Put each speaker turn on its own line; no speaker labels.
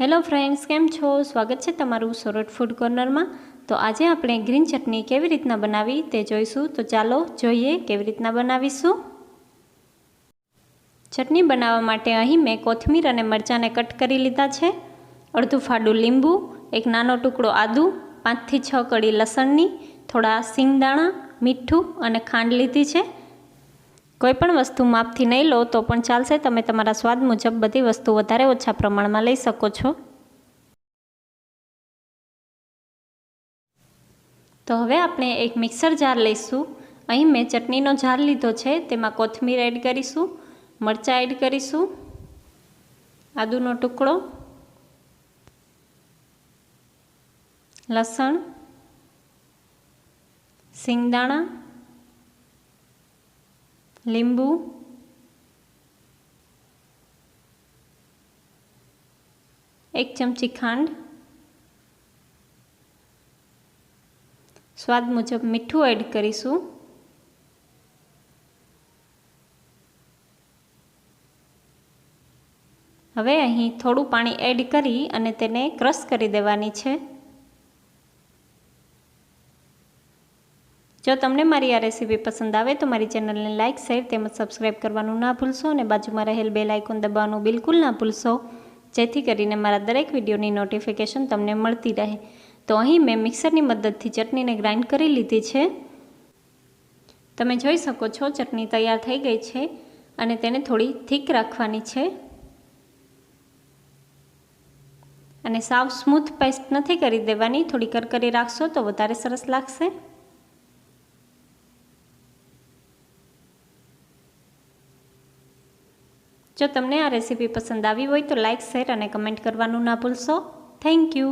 Hello friends, કેમ છો? સ્વાગત છે તમારું સોરઠ ફૂડ કોર્નરમાં। તો આજે આપણે ગ્રીન ચટણી કેવી રીતના બનાવી તે જોઈશું। તો ચાલો જોઈએ કેવી રીતના બનાવીશું। ચટણી બનાવવા માટે અહીં મેં કોથમીર અને મરચાંને કટ કરી લીધા છે, અડધું ફાડું લીંબુ, એક નાનો ટુકડો આદુ, 5 થી 6 કળી લસણની, થોડા સિંગદાણા, મીઠું અને ખાંડ લીધી છે। કોઈપણ વસ્તુ માપથી નહીં લો તો પણ ચાલશે, તમે તમારા સ્વાદ મુજબ બધી વસ્તુ વધારે ઓછા પ્રમાણમાં લઈ શકો છો। તો હવે આપણે એક મિક્સર જાર લઈશું। અહીં મેં ચટણીનો જાર લીધો છે, તેમાં કોથમીર એડ કરીશું, મરચાં એડ કરીશું, આદુનો ટુકડો, લસણ, સિંગદાણા, લીંબુ, એક ચમચી ખાંડ, સ્વાદ મુજબ મીઠું એડ કરીશું, હવે અહીં થોડું પાણી એડ કરી અને તેને ક્રશ કરી દેવાની છે। જો તમને મારી આ રેસીપી પસંદ આવે તો મારી ચેનલને લાઇક, શેર તેમજ સબસ્ક્રાઈબ કરવાનું ના ભૂલશો અને બાજુમાં રહેલ બેલ આઇકોન દબાવવાનું બિલકુલ ના ભૂલશો, જેથી કરીને મારા દરેક વિડીયોની નોટિફિકેશન તમને મળતી રહે। તો અહીં મેં મિક્સરની મદદથી ચટણીને ગ્રાઇન્ડ કરી લીધી છે। તમે જોઈ શકો છો ચટણી તૈયાર થઈ ગઈ છે અને તેને થોડી થીક રાખવાની છે અને સાવ સ્મૂથ પેસ્ટ નથી કરી દેવાની, થોડી કરકરી રાખશો તો વધારે સરસ લાગશે। જો તમને આ રેસીપી પસંદ આવી હોય તો લાઇક, શેર અને કમેન્ટ કરવાનું ના ભૂલશો। Thank you.